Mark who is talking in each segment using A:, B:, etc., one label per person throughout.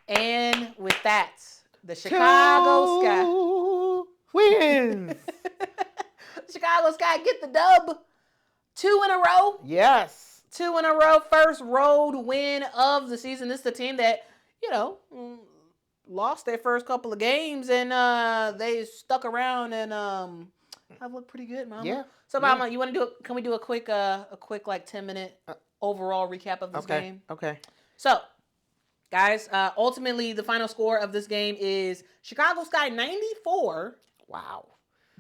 A: And with that, the Chicago Sky
B: wins.
A: Chicago Sky get the dub. 2 in a row.
B: Yes.
A: 2 in a row. First road win of the season. This is the team that, lost their first couple of games and they stuck around and have looked pretty good, Mama.
B: Yeah.
A: So, Mama, you want to do? Can we do a quick like 10-minute overall recap of this game?
B: Okay.
A: So, guys, ultimately the final score of this game is Chicago Sky 94.
B: Wow.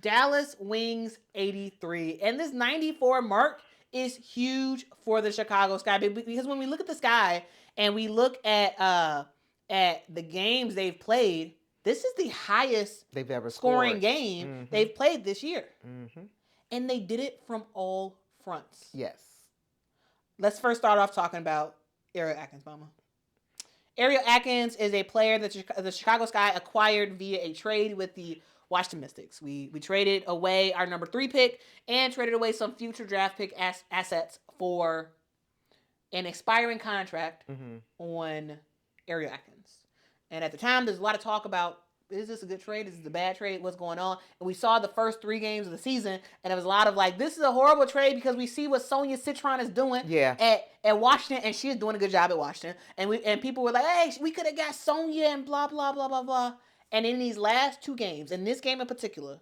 A: Dallas Wings 83. And this 94 mark is huge for the Chicago Sky because when we look at the Sky and we look at the games they've played, this is the highest
B: they've ever
A: scoring game they've played this year.
B: Mm-hmm.
A: And they did it from all fronts.
B: Yes.
A: Let's first start off talking about Ariel Atkins, Mama. Ariel Atkins is a player that the Chicago Sky acquired via a trade with the Washington Mystics. We traded away our number 3 pick and traded away some future draft pick assets for an expiring contract on Ariel Atkins. And at the time, there's a lot of talk about, is this a good trade? Is this a bad trade? What's going on? And we saw the first 3 games of the season, and it was a lot of like, this is a horrible trade because we see what Sonia Citron is doing at Washington, and she is doing a good job at Washington. And people were like, hey, we could have got Sonia and blah, blah, blah, blah, blah. And in these last 2 games, in this game in particular,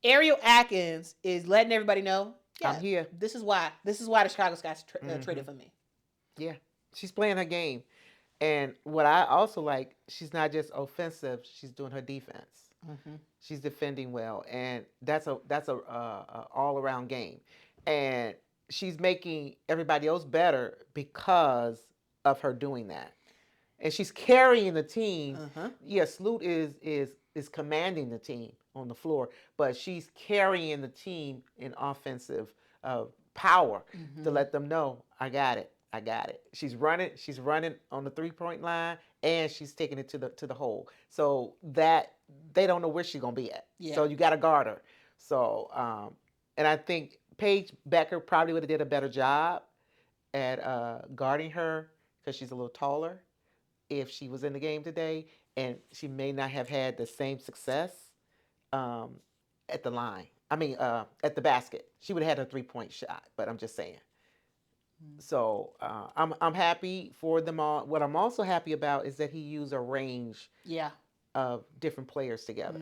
A: Ariel Atkins is letting everybody know,
B: I'm here.
A: This is why the Chicago Sky traded for me.
B: Yeah, she's playing her game. And what I also like, she's not just offensive; she's doing her defense. She's defending well, and that's a all around game. And she's making everybody else better because of her doing that. And she's carrying the team. Yes, Sloot is commanding the team on the floor, but she's carrying the team in offensive power to let them know, I got it. She's running on the 3-point line, and she's taking it to the hole. So that they don't know where she's gonna be at. Yeah. So you got to guard her. So and I think Paige Becker probably would have did a better job at guarding her because she's a little taller if she was in the game today, and she may not have had the same success at the line. I mean, at the basket. She would have had a 3-point shot, but I'm just saying. So I'm happy for them all. What I'm also happy about is that he used a range of different players together.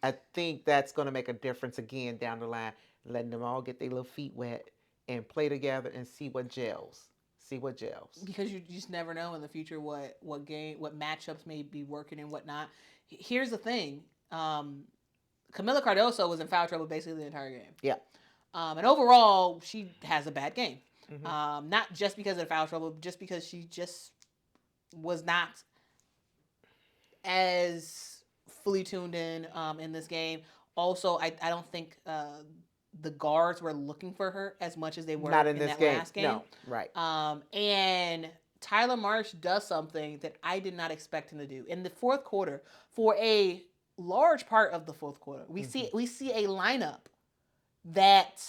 B: I think that's going to make a difference again down the line, letting them all get their little feet wet and play together and see what gels. Because
A: you just never know in the future what matchups may be working and whatnot. Here's the thing. Camila Cardoso was in foul trouble basically the entire game.
B: Yeah.
A: And overall, she has a bad game. Not just because of foul trouble, just because she just was not as fully tuned in this game. Also, I don't think the guards were looking for her as much as they were
B: not in this
A: that
B: game.
A: Last game.
B: No, right.
A: And Tyler Marsh does something that I did not expect him to do. In the fourth quarter, for a large part of the fourth quarter, we see a lineup that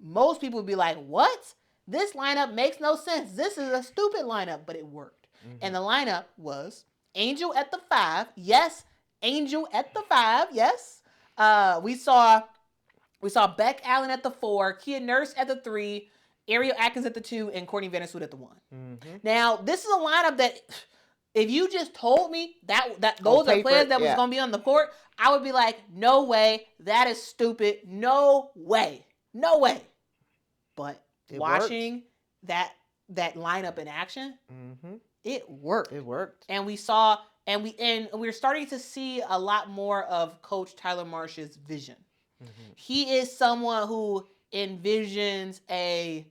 A: most people would be like, what? This lineup makes no sense. This is a stupid lineup, but it worked. And the lineup was Angel at the 5. Yes, Angel at the 5. Yes. We saw Beck Allen at the 4, Kia Nurse at the 3, Ariel Atkins at the 2, and Courtney Vandersloot at the 1. Now, this is a lineup that if you just told me that those are players that was going to be on the court, I would be like, no way. That is stupid. No way. But watching that lineup in action, it worked. And we're starting to see a lot more of Coach Tyler Marsh's vision. He is someone who envisions a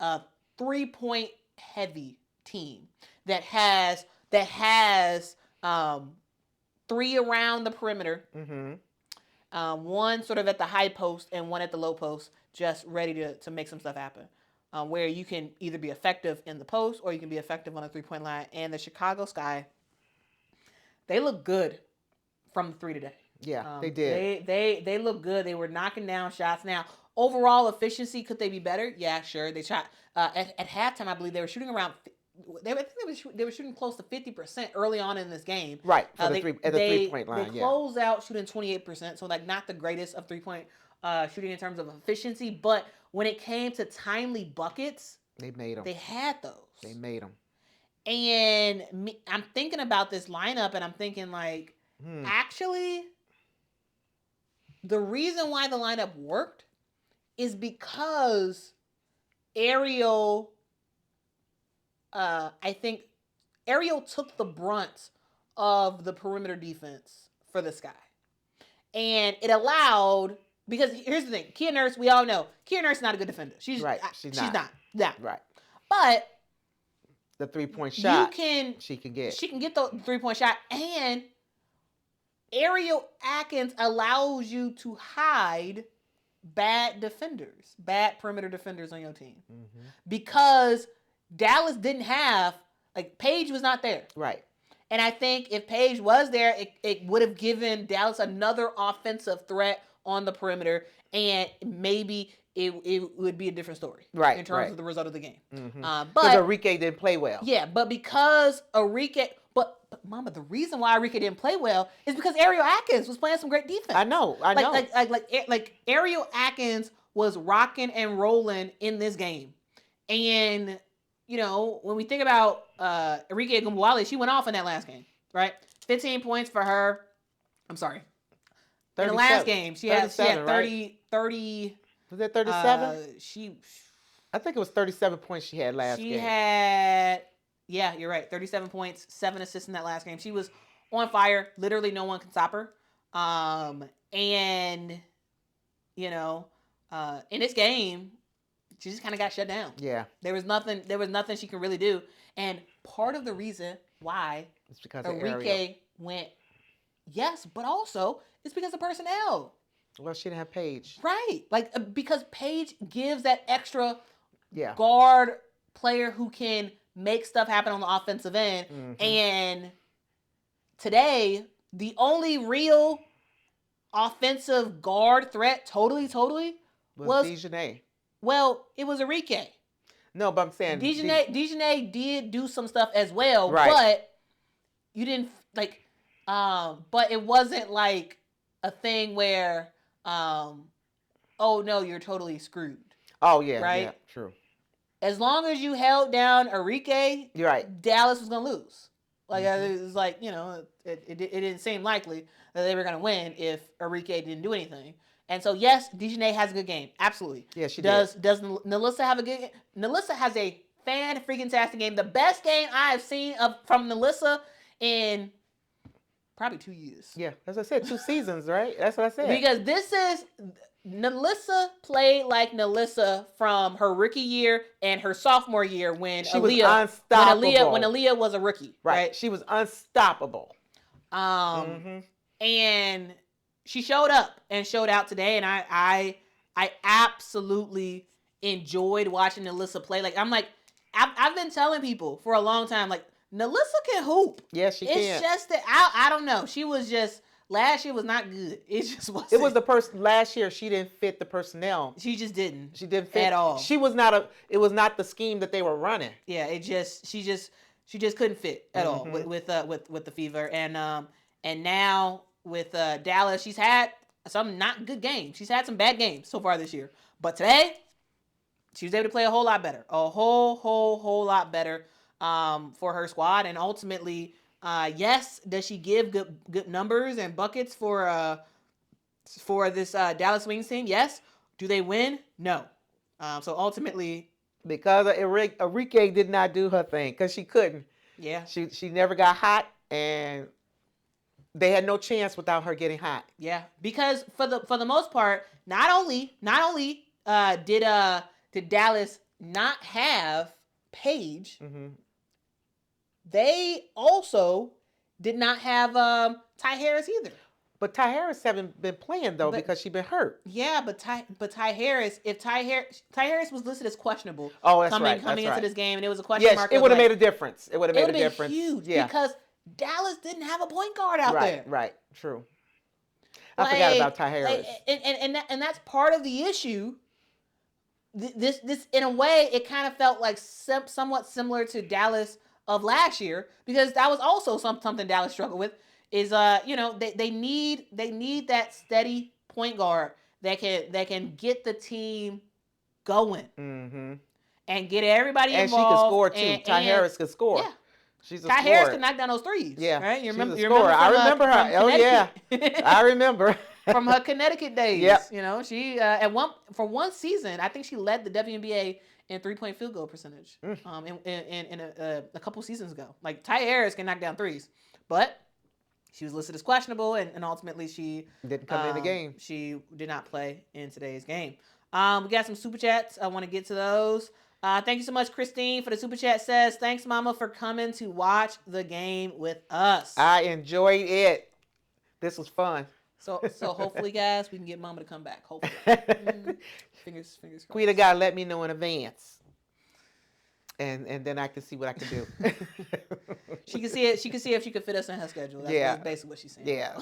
A: 3-point heavy team that has 3 around the perimeter, one sort of at the high post and one at the low post, just ready to make some stuff happen. Where you can either be effective in the post or you can be effective on a 3-point line. And the Chicago Sky, they look good from the 3 today.
B: Yeah, they did.
A: They look good. They were knocking down shots. Now, overall efficiency, could they be better? Yeah, sure. They shot at halftime. I believe they were shooting around they were shooting close to 50% early on in this game.
B: Right, for the 3-point line.
A: They closed out shooting 28%, so like not the greatest of 3-point shooting in terms of efficiency. But when it came to timely buckets,
B: they made them.
A: They had those.
B: They made them.
A: And I'm thinking about this lineup, and I'm thinking like, actually, the reason why the lineup worked is because Ariel. I think Ariel took the brunt of the perimeter defense for this guy. And it allowed, because here's the thing, Kia Nurse, we all know, Kia Nurse is not a good defender. She's not. Yeah.
B: Right.
A: But
B: the 3-point shot she can get.
A: She can get the 3-point shot, and Ariel Atkins allows you to hide bad perimeter defenders on your team. Mm-hmm. Because Dallas didn't have, like, Paige was not there.
B: Right.
A: And I think if Paige was there, it would have given Dallas another offensive threat on the perimeter, and maybe it would be a different story.
B: Right.
A: In terms of the result of the game.
B: Mm-hmm. Because Arike didn't play well.
A: Yeah, but because Arike... But Mama, the reason why Arike didn't play well is because Ariel Atkins was playing some great defense.
B: I know.
A: Like Ariel Atkins was rocking and rolling in this game. And... You know, when we think about Arike Struggles, she went off in that last game, right? 15 points for her. I'm sorry. In the last game, she had 30.
B: Right? Was that 37? I think it was 37 points she had last game.
A: She had, yeah, you're right. 37 points, 7 assists in that last game. She was on fire. Literally no one can stop her. And, you know, in this game, she just kind of got shut down.
B: Yeah.
A: There was nothing she could really do. And part of the reason why
B: it's because
A: Arike went, yes, but also it's because of personnel.
B: Well, she didn't have Paige.
A: Right. Like, because Paige gives that extra
B: yeah.
A: guard player who can make stuff happen on the offensive end. Mm-hmm. And today, the only real offensive guard threat totally was
B: Dejanay.
A: Well, it was Arike.
B: No, but I'm saying
A: Dejanay did do some stuff as well,
B: right.
A: But you didn't like. But it wasn't like a thing where, oh no, you're totally screwed.
B: Oh yeah,
A: right.
B: Yeah, true.
A: As long as you held down Arike,
B: you're right.
A: Dallas was gonna lose. Like it was like, you know, it didn't seem likely that they were gonna win if Arike didn't do anything. And so, yes, Dejanay has a good game. Absolutely.
B: Yeah, she
A: does. Does NaLyssa have a good game? NaLyssa has a fan-freaking-tastic game. The best game I have seen from NaLyssa in probably 2 years.
B: Yeah, as I said, 2 seasons, right? That's what I said.
A: Because this is... NaLyssa played like NaLyssa from her rookie year and her sophomore year when
B: she was unstoppable.
A: When Aaliyah was a rookie. Right?
B: She was unstoppable.
A: And... she showed up and showed out today, and I absolutely enjoyed watching NaLyssa play. Like, I've been telling people for a long time, like, NaLyssa can hoop.
B: Yes, she can.
A: It's just that I don't know. She was just last year was not good. It just wasn't.
B: It was the person last year. She didn't fit the personnel.
A: She just didn't.
B: She didn't fit
A: at all.
B: She was not It was not the scheme that they were running.
A: Yeah, she just couldn't fit at all with the Fever, and now. With Dallas, she's had some not good games. She's had some bad games so far this year. But today, she was able to play a whole lot better. A whole lot better for her squad. And ultimately, yes, does she give good numbers and buckets for this Dallas Wings team? Yes. Do they win? No. So ultimately...
B: because Arike did not do her thing because she couldn't.
A: Yeah.
B: She never got hot, and... they had no chance without her getting hot.
A: Yeah, because for the most part, not only did Dallas not have Paige, they also did not have Ty Harris either.
B: But Ty Harris haven't been playing though because she's been hurt.
A: Yeah, but Ty Harris, if Ty Harris was listed as questionable,
B: coming
A: into this game, and it was a question mark.
B: Yes, it would have made a difference. It would have made a difference.
A: Huge,
B: yeah,
A: because Dallas didn't have a point guard out there.
B: Right, true. I forgot about Ty Harris.
A: And that's part of the issue this in a way, it kind of felt like somewhat similar to Dallas of last year, because that was also something Dallas struggled with. Is they need that steady point guard that can get the team going and get everybody
B: And
A: involved.
B: she can score too. Ty
A: And
B: Harris can score.
A: Yeah.
B: She's a
A: Ty
B: scorer.
A: Harris can knock down those threes.
B: Yeah,
A: right. You remember?
B: She's a scorer. I remember her. Oh yeah, I remember
A: from her Connecticut days.
B: Yep.
A: She for one season, I think she led the WNBA in 3-point field goal percentage. In a couple seasons ago. Like, Ty Harris can knock down threes, but she was listed as questionable, and ultimately she
B: didn't come in the game.
A: She did not play in today's game. We got some super chats. I want to get to those. Thank you so much, Christine, for the super chat. Says, thanks, Mama, for coming to watch the game with us.
B: I enjoyed it. This was fun.
A: So hopefully, guys, we can get Mama to come back. Hopefully. Fingers crossed.
B: Quita gotta let me know in advance. And then I can see what I can do.
A: She can see it. She can see if she can fit us in her schedule. That's basically what she's saying.
B: Yeah.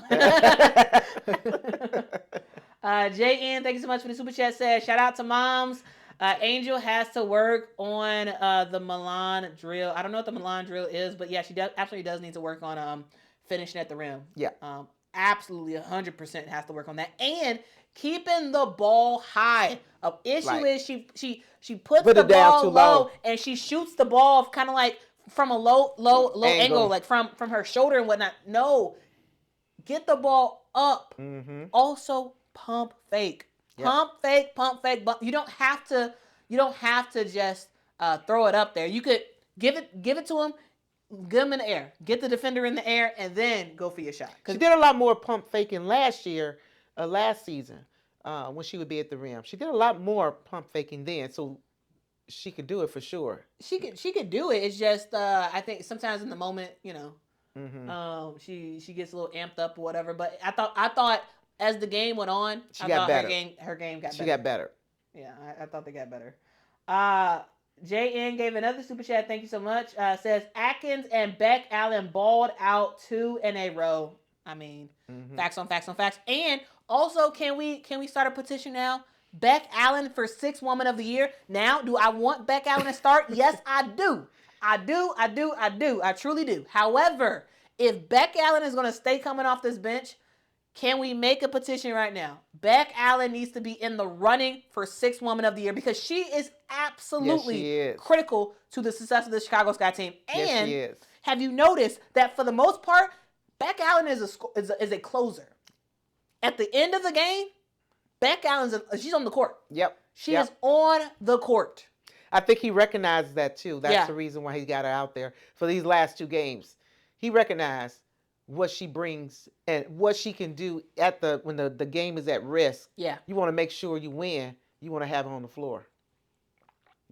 A: JN, thank you so much for the super chat. Says, shout out to moms. Angel has to work on the Milan drill. I don't know what the Milan drill is, but yeah, she absolutely does need to work on finishing at the rim.
B: Yeah.
A: Absolutely 100% has to work on that. And keeping the ball high. Issue is she puts the ball low and she shoots the ball kind of like from a low angle, like from her shoulder and whatnot. No, get the ball up. Also, pump fake. Yep. Pump fake. But you don't have to just throw it up there. You could give it to him. Get him in the air. Get the defender in the air, and then go for your shot.
B: She did a lot more pump faking last season, when she would be at the rim. She did a lot more pump faking then, so she could do it for sure.
A: She could do it. It's just I think sometimes in the moment, she gets a little amped up or whatever. But I thought as the game went on,
B: her game got better.
A: She got better. Yeah, I thought they got better. JN gave another super chat. Thank you so much. Says, Atkins and Beck Allen balled out 2 in a row. I mean, facts on facts on facts. And also, can we start a petition now? Beck Allen for 6th Woman of the Year. Now, do I want Beck Allen to start? Yes, I do. I truly do. However, if Beck Allen is going to stay coming off this bench, can we make a petition right now? Beck Allen needs to be in the running for 6th Woman of the Year, because she is absolutely critical to the success of the Chicago Sky team. And
B: she is.
A: Have you noticed that for the most part, Beck Allen is a closer. At the end of the game, Beck Allen's she's on the court.
B: Yep.
A: She is on the court.
B: I think he recognizes that too. That's the reason why he got her out there for these last 2 games. He recognized what she brings and what she can do when the game is at risk.
A: Yeah.
B: You want to make sure you win. You want to have her on the floor.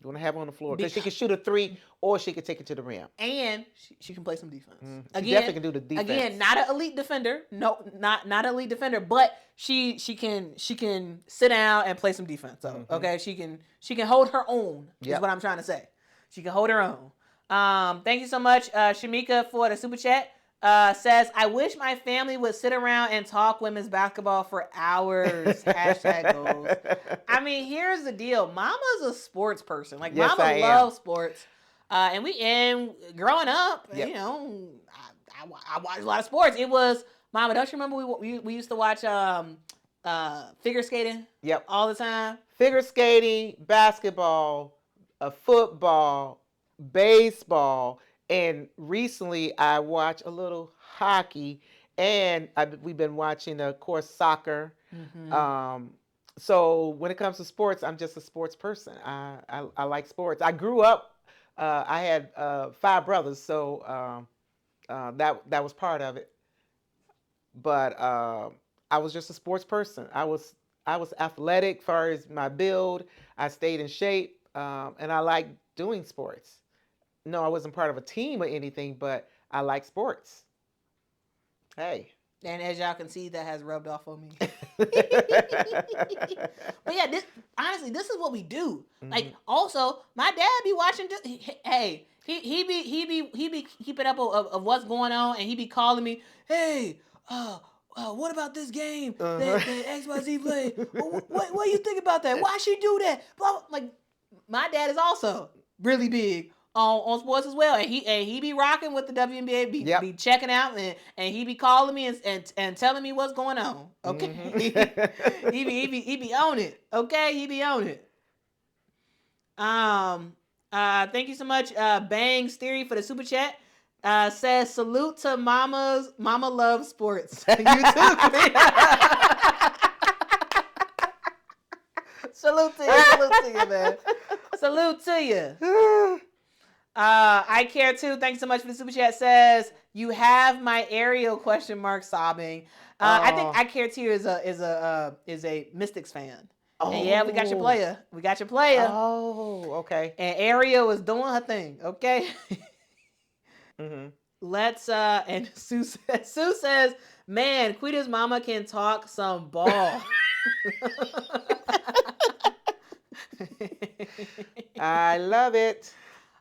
B: You want to have her on the floor because she can shoot a 3 or she can take it to the rim.
A: And she can play some defense.
B: She definitely can do the defense.
A: Again, not an elite defender. No, not an elite defender, but she can sit down and play some defense. So, okay, she can hold her own. Is what I'm trying to say. She can hold her own. Thank you so much, Shamika, for the super chat. Says, I wish my family would sit around and talk women's basketball for hours. #goals. I mean, here's the deal. Mama's a sports person. Like,
B: yes,
A: Mama loves sports. And growing up, I watched a lot of sports. It was, Mama, don't you remember we used to watch figure skating?
B: Yep.
A: All the time.
B: Figure skating, basketball, football, baseball. And recently, I watched a little hockey, and we've been watching, of course, soccer. So when it comes to sports, I'm just a sports person. I like sports. I grew up. I had 5 brothers, so that was part of it. But I was just a sports person. I was athletic as far as my build. I stayed in shape, and I like doing sports. No, I wasn't part of a team or anything, but I like sports. Hey.
A: And as y'all can see, that has rubbed off on me. But yeah, this is what we do. Like, also, my dad be watching. Hey, he be keeping up of what's going on, and he be calling me. Hey, what about this game that XYZ played? What do you think about that? Why she do that? Blah, blah. Like, my dad is also really big on sports as well, and he be rocking with the WNBA, be checking out, and he be calling me and telling me what's going on. Okay, he be on it. Okay, he be on it. Thank you so much, Bangs Theory, for the super chat. Says salute to Mama Loves Sports. You too, salute to you, man. Salute to you. I care too. Thanks so much for the super chat. Says you have my Ariel ? Sobbing. I think I care too is a Mystics fan. Oh. And yeah, we got your player.
B: Oh, okay.
A: And Ariel was doing her thing. Okay. Let's and Sue says, man, Quita's mama can talk some ball.
B: I love it.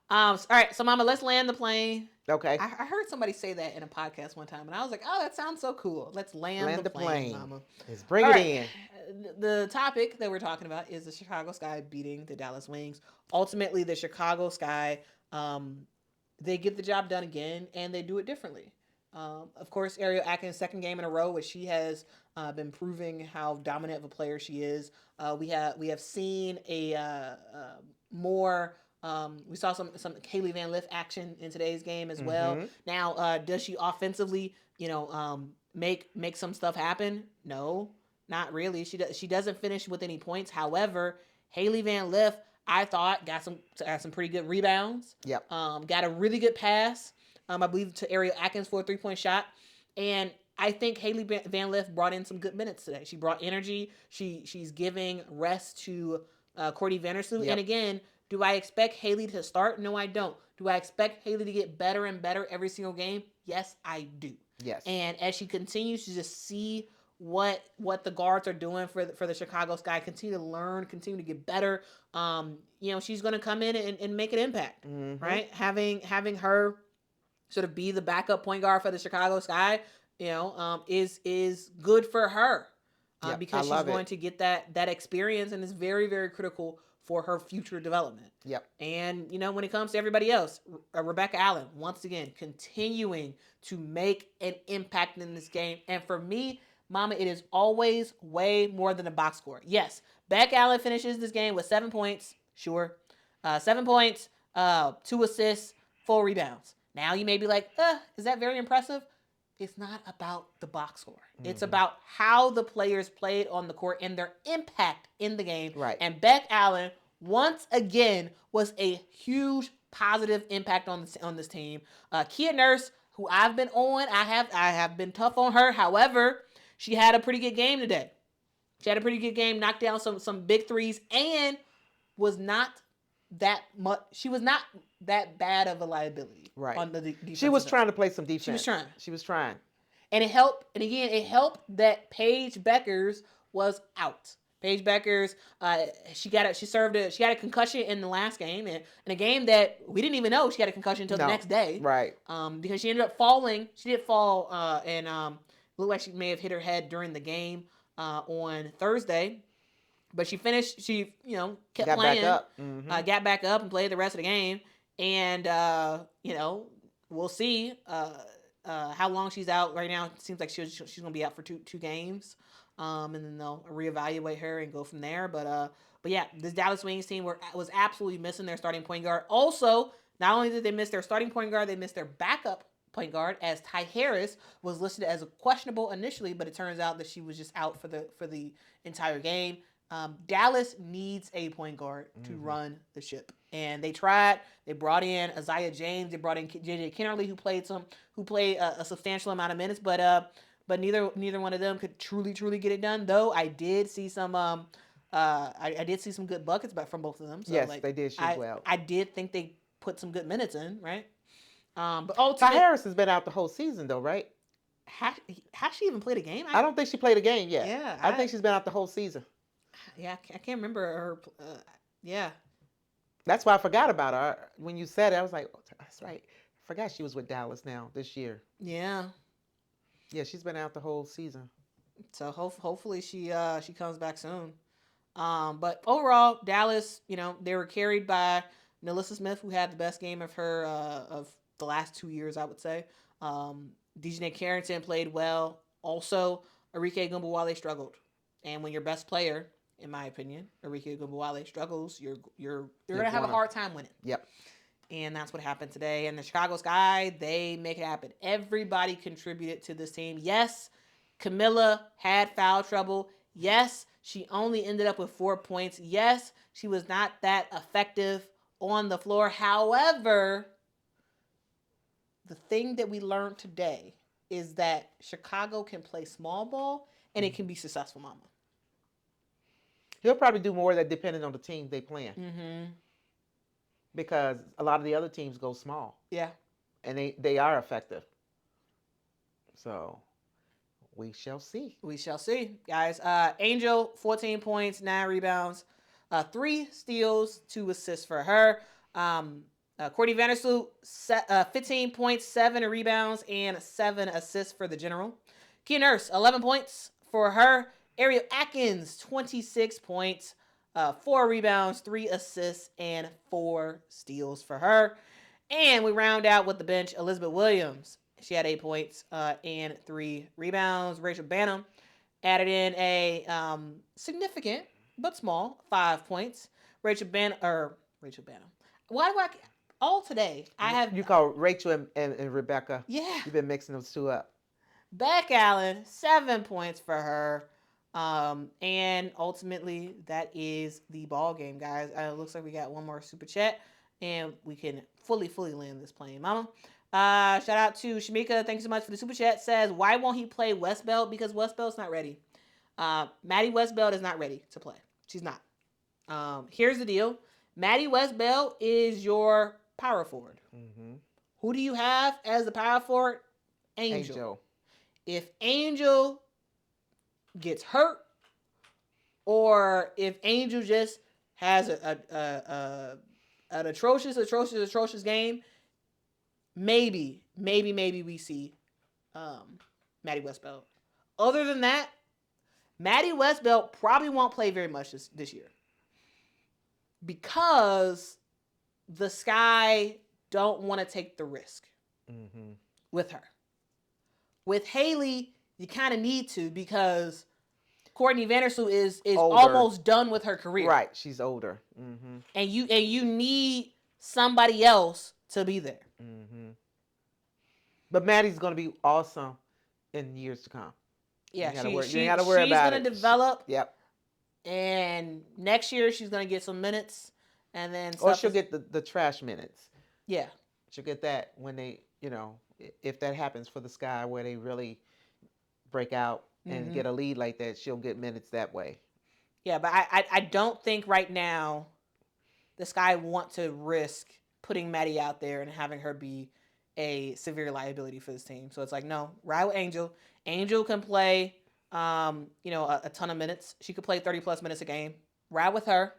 A: All right, so mama, let's land the plane.
B: Okay.
A: I heard somebody say that in a podcast one time, and I was like, oh, that sounds so cool. Let's land the plane, mama.
B: Let's bring it in.
A: The topic that we're talking about is the Chicago Sky beating the Dallas Wings. Ultimately, the Chicago Sky, they get the job done again, and they do it differently. Of course, Ariel Atkins' second game in a row, which she has been proving how dominant of a player she is. We have seen a more. We saw some Hailey Van Lith action in today's game as well. Now, does she offensively, make some stuff happen? No, not really. She doesn't finish with any points. However, Hailey Van Lith, I thought, got some pretty good rebounds.
B: Yep.
A: Got a really good pass, I believe, to Ariel Atkins for a 3-point shot. And I think Hailey Van Lith brought in some good minutes today. She brought energy. She's giving rest to Courtney Vandersloot. Yep. And again, do I expect Hailey to start? No, I don't. Do I expect Hailey to get better and better every single game? Yes, I do.
B: Yes.
A: And as she continues to just see what the guards are doing for the Chicago Sky, continue to learn, continue to get better, she's going to come in and make an impact, right? Having her sort of be the backup point guard for the Chicago Sky, is good for her because she's going to get that experience, and it's very, very critical for her future development.
B: Yep.
A: And, when it comes to everybody else, Rebecca Allen, once again, continuing to make an impact in this game. And for me, mama, it is always way more than a box score. Yes, Beck Allen finishes this game with 7 points. Sure. 7 points, 2 assists, 4 rebounds. Now you may be like, is that very impressive? It's not about the box score. It's about how the players played on the court and their impact in the game.
B: Right.
A: And Beck Allen, once again, was a huge positive impact on this team. Kia Nurse, who I've been on, I have been tough on her. However, she had a pretty good game today. She had a pretty good game, knocked down some big threes, and was not that much. She was not that bad of a liability.
B: Right.
A: On the defense.
B: She was trying to play some defense.
A: She was trying.
B: trying.
A: And it helped. And again, it helped that Paige Beckers was out. Paige Beckers, she had a concussion in the last game, and in a game that we didn't even know she had a concussion until the next day.
B: Right.
A: Because she ended up falling. She did fall, and looked like she may have hit her head during the game on Thursday. But she finished. She kept playing. Got back up and played the rest of the game. And we'll see how long she's out right now. It seems like she's going to be out for two games. And then they'll reevaluate her and go from there. But yeah, this Dallas Wings team was absolutely missing their starting point guard. Also, not only did they miss their starting point guard, they missed their backup point guard, as Ty Harris was listed as a questionable initially, but it turns out that she was just out for the entire game. Dallas needs a point guard to run the ship, and they tried. They brought in Isaiah James. They brought in JJ Kennerly, who played a substantial amount of minutes, but neither one of them could truly get it done. Though I did see some I did see some good buckets back from both of them. So
B: yes, they did shoot well.
A: I did think they put some good minutes in, right? But ultimately,
B: Ty Harris has been out the whole season, though, right?
A: Has she even played a game?
B: I don't think she played a game yet.
A: Yeah,
B: I think she's been out the whole season.
A: Yeah, I can't remember her. Yeah.
B: That's why I forgot about her. When you said it, I was like, oh, that's right. I forgot she was with Dallas now this year.
A: Yeah.
B: Yeah, she's been out the whole season.
A: So hopefully she comes back soon. But overall, Dallas, they were carried by NaLyssa Smith, who had the best game of her of the last 2 years, I would say. Dejanay Carrington played well. Also, Arike struggled. And when your best player, in my opinion, Arike struggles, you're gonna have a hard time winning.
B: Yep.
A: And that's what happened today. And the Chicago Sky, they make it happen. Everybody contributed to this team. Yes, Camilla had foul trouble. Yes, she only ended up with 4 points. Yes, she was not that effective on the floor. However, the thing that we learned today is that Chicago can play small ball and it can be successful, mama.
B: He'll probably do more of that depending on the team they playing.
A: Mm-hmm.
B: Because a lot of the other teams go small.
A: Yeah.
B: And they are effective. So we shall see.
A: We shall see, guys. Angel, 14 points, 9 rebounds, 3 steals, 2 assists for her. Courtney Vandersloot, 15 points, 7 rebounds, and 7 assists for the general. Kia Nurse, 11 points for her. Ariel Atkins, 26 points, 4 rebounds, 3 assists, and 4 steals for her. And we round out with the bench, Elizabeth Williams. She had 8 points and 3 rebounds. Rachel Banham added in a significant but small 5 points. Rachel Banham. Why do I all today? I have
B: you call Rachel and Rebecca.
A: Yeah,
B: you've been mixing those two up.
A: Beck Allen, 7 points for her. And ultimately, that is the ball game, guys. It looks like we got one more super chat, and we can fully land this plane, mama. Shout out to Shamika. Thank you so much for the super chat. Says, why won't he play Westbelt? Because Westbelt's not ready. Maddie Westbelt is not ready to play. She's not. Here's the deal. Maddie Westbelt is your power forward.
B: Mm-hmm.
A: Who do you have as the power forward? Angel. If Angel gets hurt, or if Angel just has an atrocious game, maybe we see Maddie Westbelt. Other than that, Maddie Westbelt probably won't play very much this year because the Sky don't want to take the risk with her. With Haley, you kind of need to because Courtney Vandersloot is almost done with her career.
B: Right, she's older. Mm-hmm.
A: And you need somebody else to be there.
B: Mm-hmm. But Maddie's going to be awesome in years to come.
A: Yeah,
B: she's going to
A: develop.
B: Yep.
A: And next year she's going to get some minutes, and then
B: she'll get the trash minutes.
A: Yeah,
B: she'll get that when they, if that happens for the Sky where they really break out and get a lead like that, she'll get minutes that way.
A: Yeah, but I don't think right now the Sky want to risk putting Maddie out there and having her be a severe liability for this team. So it's like, no, ride with Angel. Angel can play, a ton of minutes. She could play 30+ minutes a game. Ride with her.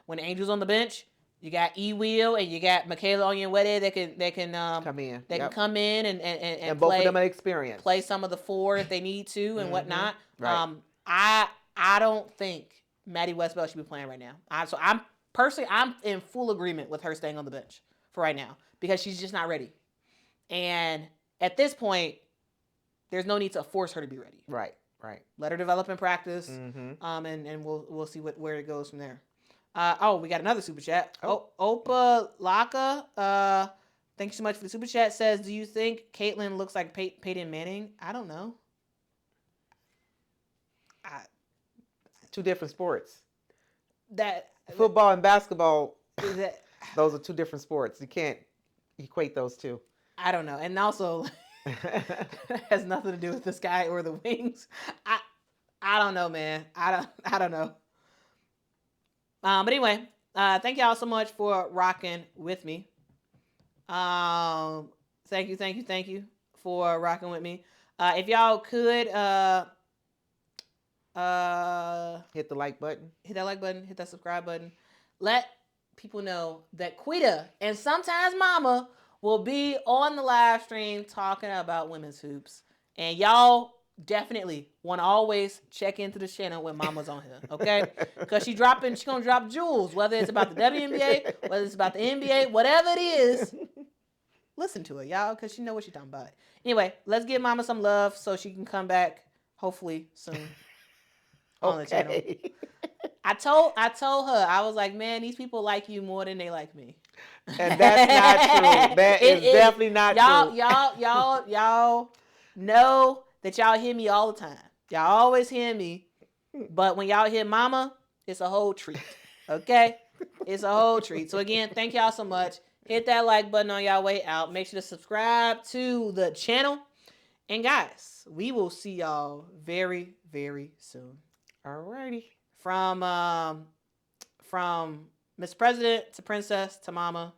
A: When Angel's on the bench, you got E-Wheel and you got Michaela Onyenwere that can come in. They can come in and
B: play, both
A: of
B: them have experience.
A: Play some of the 4 if they need to and whatnot. Right. I don't think Maddie Westbelt should be playing right now. I'm in full agreement with her staying on the bench for right now because she's just not ready. And at this point, there's no need to force her to be ready.
B: Right.
A: Let her develop in practice, and we'll see where it goes from there. We got another super chat. Opa Laka, thank you so much for the super chat. Says, do you think Caitlin looks like Peyton Manning? I don't know.
B: Two different sports.
A: Football
B: and basketball. Those are two different sports. You can't equate those two.
A: I don't know. And also, has nothing to do with the Sky or the Wings. I don't know, man. I don't know. But anyway, thank y'all so much for rocking with me. Thank you for rocking with me. If y'all could
B: hit the like button.
A: Hit that like button. Hit that subscribe button. Let people know that Quita and sometimes Mama will be on the live stream talking about women's hoops And y'all definitely want to always check into the channel when mama's on here, okay? Because she's going to drop jewels, whether it's about the WNBA, whether it's about the NBA, whatever it is. Listen to her, y'all, because she know what she's talking about. Anyway, let's give mama some love so she can come back, hopefully, soon on the channel. I told her, I was like, man, these people like you more than they like me.
B: And that's not true. That is definitely not true.
A: Y'all know that y'all hear me all the time. Y'all always hear me. But when y'all hear mama, it's a whole treat. Okay? It's a whole treat. So again, thank y'all so much. Hit that like button on y'all way out. Make sure to subscribe to the channel. And guys, we will see y'all very, very soon.
B: Alrighty.
A: From Miss President to Princess to Mama.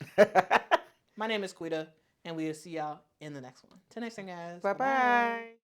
A: My name is Quita, and we'll see y'all in the next one. Till next time, guys.
B: Bye-bye.